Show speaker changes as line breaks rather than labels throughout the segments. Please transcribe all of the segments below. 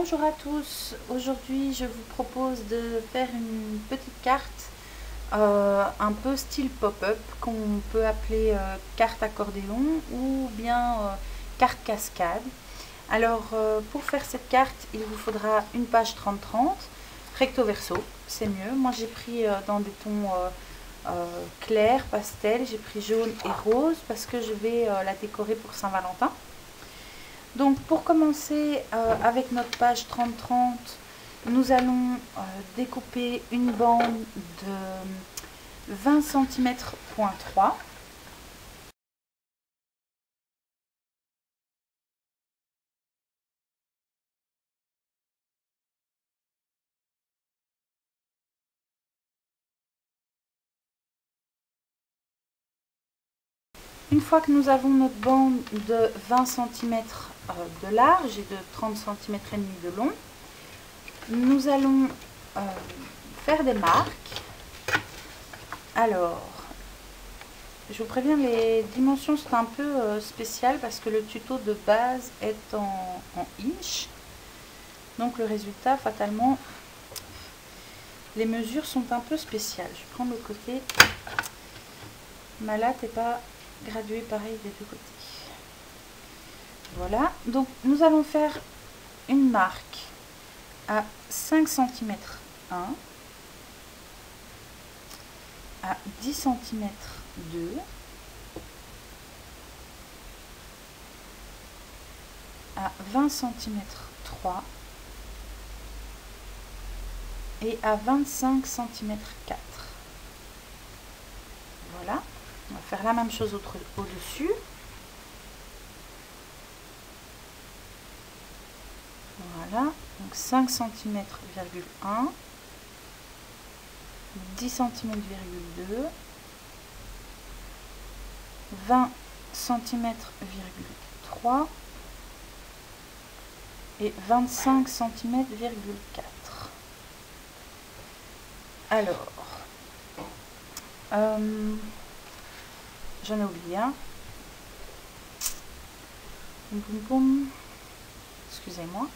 Bonjour à tous, aujourd'hui je vous propose de faire une petite carte un peu style pop-up qu'on peut appeler carte accordéon ou bien carte cascade. Alors pour faire cette carte il vous faudra une page 30-30 recto verso, c'est mieux. Moi j'ai pris dans des tons clairs, pastel, j'ai pris jaune et rose parce que je vais la décorer pour Saint-Valentin. Donc pour commencer avec notre page 30-30, nous allons découper une bande de 20 cm point 3. Une fois que nous avons notre bande de 20 cm de large et de 30 cm et demi de long, nous allons faire des marques. Alors, je vous préviens, les dimensions sont un peu spéciales parce que le tuto de base est en inch. Donc le résultat, fatalement, les mesures sont un peu spéciales. Je vais prendre le côté. Ma latte n'est pas graduée pareil des deux côtés. Voilà, donc nous allons faire une marque à 5 cm 1, à 10 cm 2, à 20 cm 3 et à 25 cm 4. Voilà, on va faire la même chose au-dessus. Voilà, donc 5 cm, 1, 10 cm, 2, 20 cm, 3 et 25 cm, 4. Alors, j'en ai oublié un. Boum, boum, boum. Excusez-moi.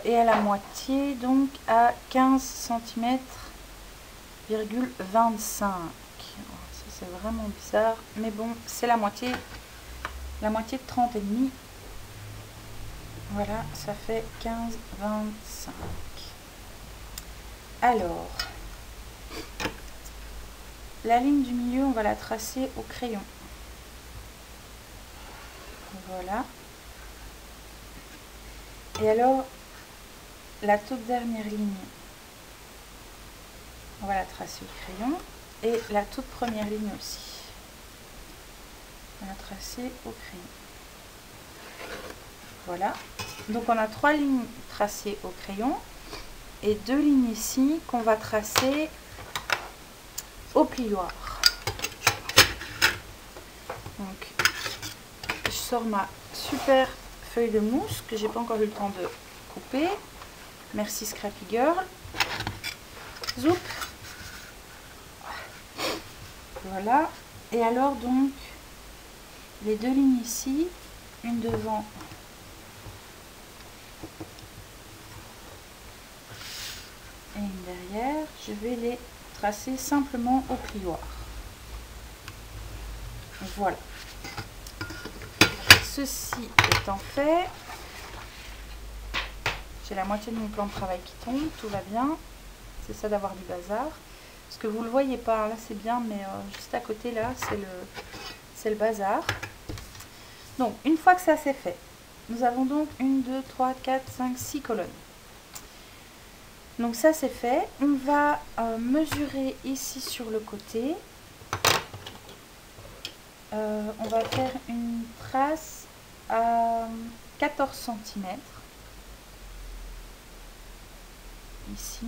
Et à la moitié, donc à 15 cm, 25. Ça c'est vraiment bizarre, mais bon, c'est la moitié de 30 et demi. Voilà, ça fait 15, 25. Alors, la ligne du milieu, on va la tracer au crayon. Voilà. Et alors, la toute dernière ligne, on va la tracer au crayon. Et la toute première ligne aussi. On va la tracer au crayon. Voilà. Donc on a 3 lignes tracées au crayon. Et 2 lignes ici qu'on va tracer au plioir. Donc, je sors ma super feuille de mousse que j'ai pas encore eu le temps de couper. Merci Scrappy Girl. Zoup. Voilà. Et alors donc, les 2 lignes ici, une devant et une derrière, je vais les tracer simplement au plioir. Voilà. Ceci étant fait, j'ai la moitié de mon plan de travail qui tombe, tout va bien. C'est ça d'avoir du bazar. Parce que vous ne le voyez pas, là c'est bien, mais juste à côté là, c'est le bazar. Donc, une fois que ça c'est fait, nous avons donc 1, 2, 3, 4, 5, 6 colonnes. Donc ça c'est fait. On va mesurer ici sur le côté. On va faire une trace à 14 cm. Ici.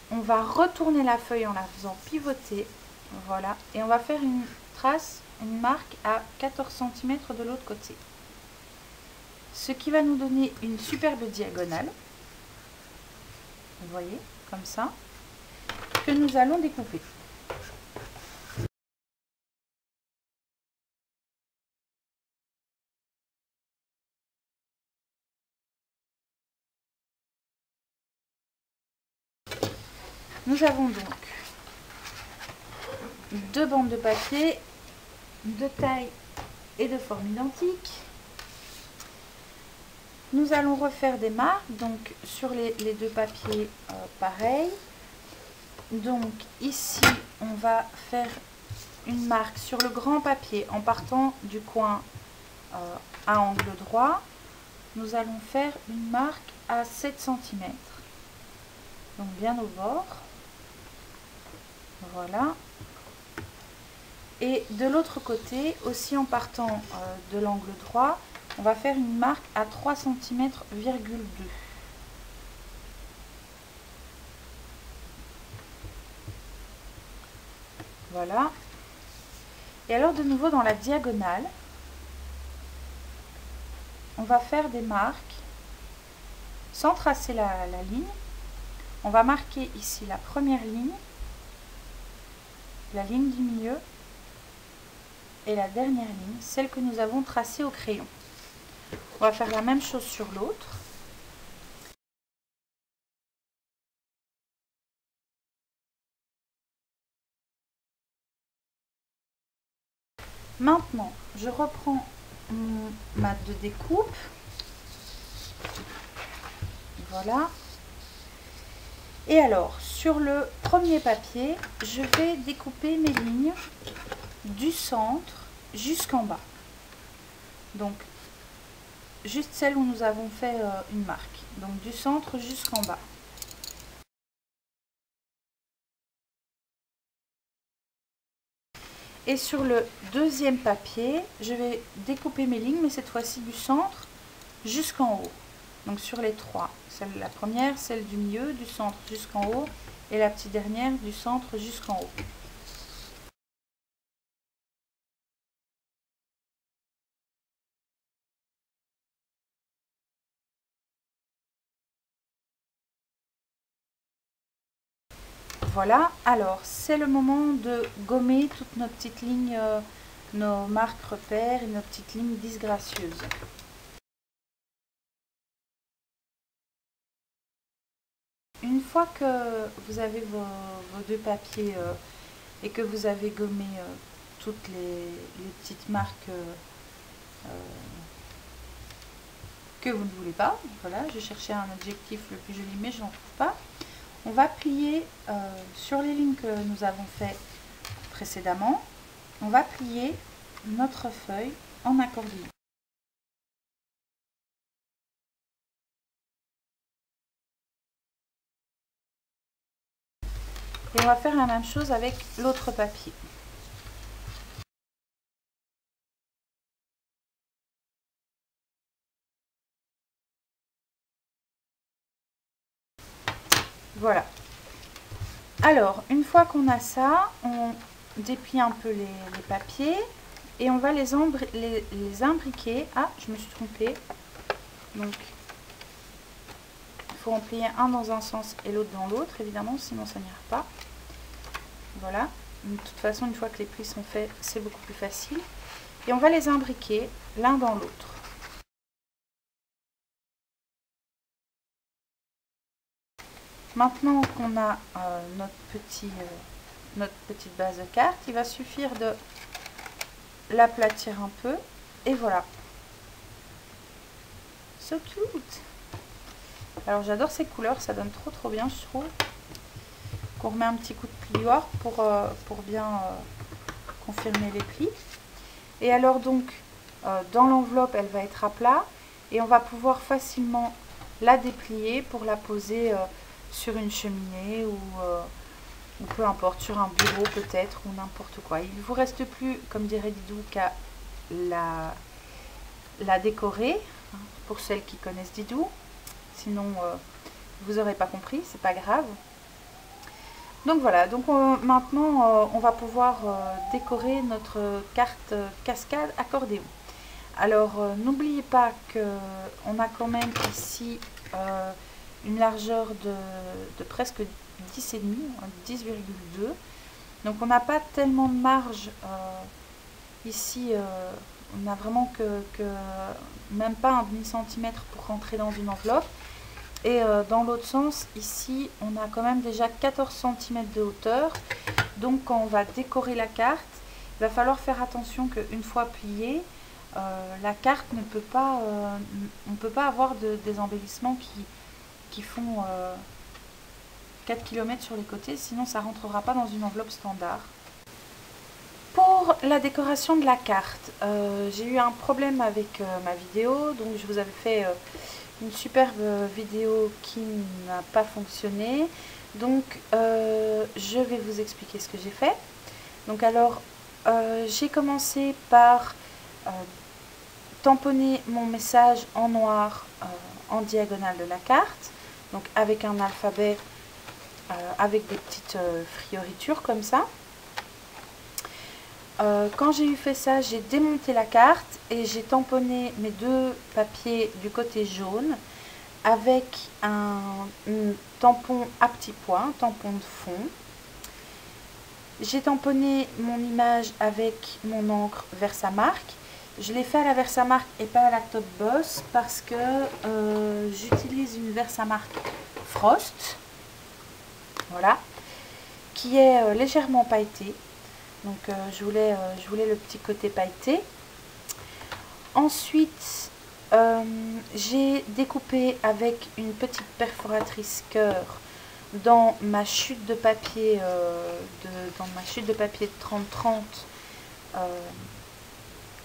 On va retourner la feuille en la faisant pivoter. Voilà. Et on va faire une trace, une marque à 14 cm de l'autre côté. Ce qui va nous donner une superbe diagonale. Vous voyez, comme ça. Que nous allons découper. Nous avons donc 2 bandes de papier de taille et de forme identiques. Nous allons refaire des marques, donc sur les 2 papiers pareil. Donc ici on va faire une marque sur le grand papier en partant du coin à angle droit. Nous allons faire une marque à 7 cm, donc bien au bord. Voilà. Et de l'autre côté, aussi en partant de l'angle droit, on va faire une marque à 3 cm,2 cm. Voilà. Et alors de nouveau dans la diagonale, on va faire des marques sans tracer la ligne. On va marquer ici la première ligne, la ligne du milieu et la dernière ligne, celle que nous avons tracée au crayon. On va faire la même chose sur l'autre. Maintenant, je reprends mon mat de découpe. Voilà. Et alors, sur le premier papier, je vais découper mes lignes du centre jusqu'en bas. Donc, juste celle où nous avons fait une marque. Donc, du centre jusqu'en bas. Et sur le deuxième papier, je vais découper mes lignes, mais cette fois-ci du centre jusqu'en haut. Donc sur les 3, la première, celle du milieu, du centre jusqu'en haut, et la petite dernière du centre jusqu'en haut. Voilà, alors c'est le moment de gommer toutes nos petites lignes, nos marques repères et nos petites lignes disgracieuses. Une fois que vous avez vos 2 papiers et que vous avez gommé toutes les petites marques que vous ne voulez pas, voilà, je cherchais un adjectif le plus joli mais je n'en trouve pas. On va plier sur les lignes que nous avons fait précédemment, on va plier notre feuille en accordéon. Et on va faire la même chose avec l'autre papier. Voilà. Alors, une fois qu'on a ça, on déplie un peu les papiers et on va les imbriquer. Ah, je me suis trompée. Donc, il faut en plier un dans un sens et l'autre dans l'autre, évidemment, sinon ça n'ira pas. Voilà. De toute façon, une fois que les plis sont faits, c'est beaucoup plus facile. Et on va les imbriquer l'un dans l'autre. Maintenant qu'on a notre petite base de carte, il va suffire de l'aplatir un peu. Et voilà. So cute! Alors j'adore ces couleurs, ça donne trop bien, je trouve. Qu'on remet un petit coup de plioir pour bien confirmer les plis. Et alors donc, dans l'enveloppe, elle va être à plat. Et on va pouvoir facilement la déplier pour la poser sur une cheminée ou peu importe, sur un bureau peut-être ou n'importe quoi. Il ne vous reste plus, comme dirait Didou, qu'à la décorer, hein, pour celles qui connaissent Didou. Sinon, vous n'aurez pas compris, c'est pas grave. Donc voilà, donc maintenant on va pouvoir décorer notre carte cascade accordéon. Alors n'oubliez pas qu'on a quand même ici une largeur de presque 10,5, 10,2. Donc on n'a pas tellement de marge ici, on n'a vraiment que même pas un demi-centimètre pour rentrer dans une enveloppe. Et dans l'autre sens, ici, on a quand même déjà 14 cm de hauteur. Donc quand on va décorer la carte, il va falloir faire attention qu'une fois pliée, la carte ne peut pas, on ne peut pas avoir des embellissements qui font 4 km sur les côtés, sinon ça ne rentrera pas dans une enveloppe standard. Pour la décoration de la carte, j'ai eu un problème avec ma vidéo, donc je vous avais fait une superbe vidéo qui n'a pas fonctionné. Donc je vais vous expliquer ce que j'ai fait. Donc alors j'ai commencé par tamponner mon message en noir en diagonale de la carte, donc avec un alphabet avec des petites fioritures comme ça. Quand j'ai eu fait ça, j'ai démonté la carte et j'ai tamponné mes deux papiers du côté jaune avec un tampon à petits points, tampon de fond. J'ai tamponné mon image avec mon encre Versamark. Je l'ai fait à la Versamark et pas à la Top Boss parce que j'utilise une Versamark Frost, voilà, qui est légèrement pailletée. Donc je voulais le petit côté pailleté. Ensuite, j'ai découpé avec une petite perforatrice cœur dans ma chute de papier de 30-30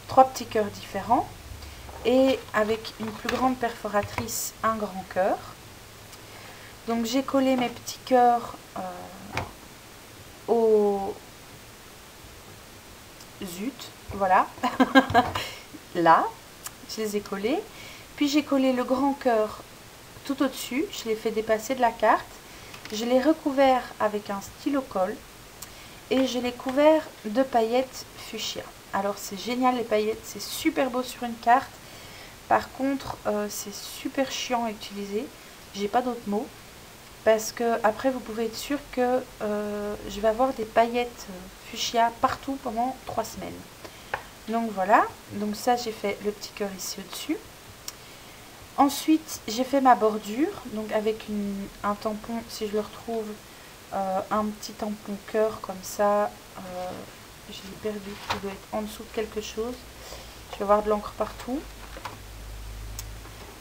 trois petits cœurs différents et avec une plus grande perforatrice un grand cœur. Donc j'ai collé mes petits cœurs au zut, voilà, là, je les ai collés. Puis j'ai collé le grand cœur tout au-dessus, je l'ai fait dépasser de la carte. Je l'ai recouvert avec un stylo colle et je l'ai couvert de paillettes fuchsia. Alors c'est génial les paillettes, c'est super beau sur une carte. Par contre, c'est super chiant à utiliser. J'ai pas d'autres mots. Parce que après vous pouvez être sûr que je vais avoir des paillettes fuchsia partout pendant 3 semaines. Donc voilà, donc ça j'ai fait le petit cœur ici au-dessus. Ensuite j'ai fait ma bordure, donc avec un tampon, si je le retrouve, un petit tampon cœur comme ça. Je l'ai perdu, il doit être en dessous de quelque chose. Je vais avoir de l'encre partout.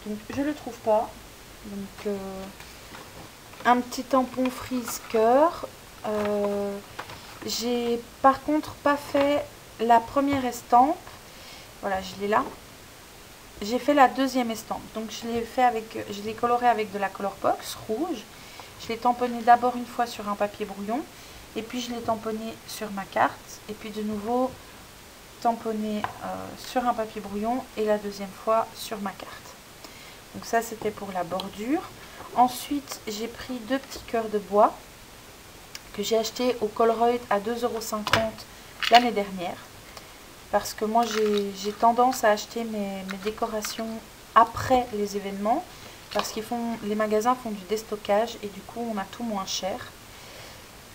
Donc je le trouve pas. Donc un petit tampon frise cœur. J'ai par contre pas fait la première estampe. Voilà, je l'ai là. J'ai fait la deuxième estampe. Donc je l'ai coloré avec de la Colourbox rouge. Je l'ai tamponné d'abord une fois sur un papier brouillon. Et puis je l'ai tamponné sur ma carte. Et puis de nouveau tamponné sur un papier brouillon. Et la deuxième fois sur ma carte. Donc ça c'était pour la bordure. Ensuite, j'ai pris deux petits cœurs de bois que j'ai acheté au Colruyt à 2,50 € l'année dernière. Parce que moi, j'ai tendance à acheter mes décorations après les événements. Parce que les magasins font du déstockage et du coup, on a tout moins cher.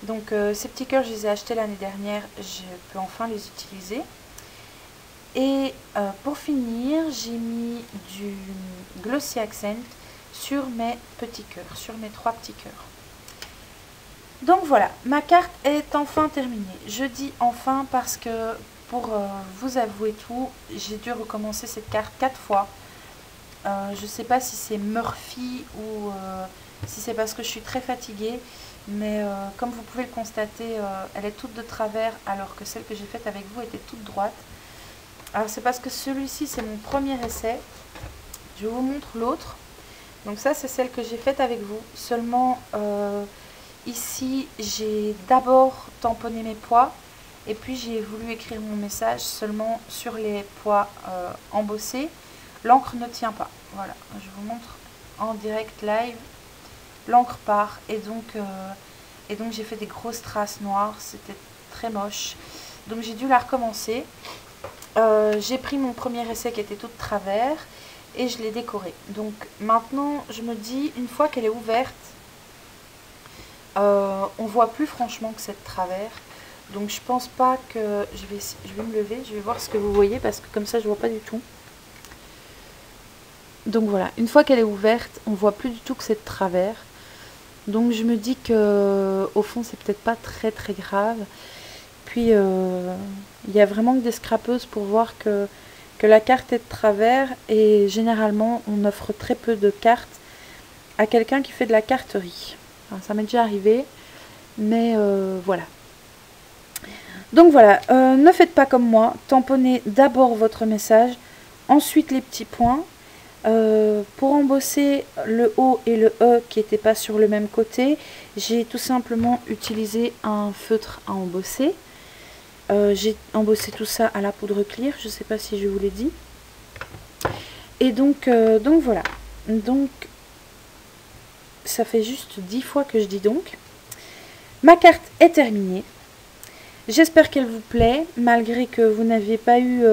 Donc, ces petits cœurs, je les ai achetés l'année dernière. Je peux enfin les utiliser. Et pour finir, j'ai mis du Glossy Accent sur mes petits cœurs, sur mes 3 petits cœurs. Donc voilà, ma carte est enfin terminée. Je dis enfin parce que pour vous avouer tout, j'ai dû recommencer cette carte 4 fois. Je ne sais pas si c'est Murphy ou si c'est parce que je suis très fatiguée, mais comme vous pouvez le constater, elle est toute de travers alors que celle que j'ai faite avec vous était toute droite. Alors c'est parce que celui-ci c'est mon premier essai. Je vous montre l'autre. Donc ça c'est celle que j'ai faite avec vous, seulement ici j'ai d'abord tamponné mes poids et puis j'ai voulu écrire mon message seulement sur les poids embossés. L'encre ne tient pas, voilà, je vous montre en direct live, l'encre part et donc j'ai fait des grosses traces noires, c'était très moche, donc j'ai dû la recommencer. J'ai pris mon premier essai qui était tout de travers et je l'ai décorée. Donc maintenant je me dis, une fois qu'elle est ouverte, on voit plus franchement que c'est de travers. Donc je pense pas que je vais me lever, je vais voir ce que vous voyez parce que comme ça je vois pas du tout. Donc voilà, une fois qu'elle est ouverte, on voit plus du tout que c'est de travers. Donc je me dis que au fond c'est peut-être pas très très grave. Puis il y a vraiment que des scrapeuses pour voir que la carte est de travers, et généralement on offre très peu de cartes à quelqu'un qui fait de la carterie. Enfin, ça m'est déjà arrivé, mais voilà. Donc voilà, ne faites pas comme moi, tamponnez d'abord votre message, ensuite les petits points. Pour embosser le O et le E qui n'étaient pas sur le même côté, j'ai tout simplement utilisé un feutre à embosser. J'ai embossé tout ça à la poudre clear, je ne sais pas si je vous l'ai dit. Et donc voilà. Donc, ça fait juste 10 fois que je dis donc. Ma carte est terminée. J'espère qu'elle vous plaît, malgré que vous n'aviez pas eu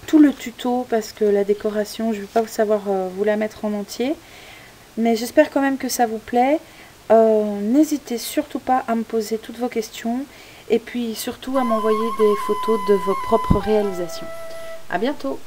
tout le tuto, parce que la décoration, je ne vais pas savoir vous la mettre en entier. Mais j'espère quand même que ça vous plaît. N'hésitez surtout pas à me poser toutes vos questions. Et puis surtout à m'envoyer des photos de vos propres réalisations. À bientôt!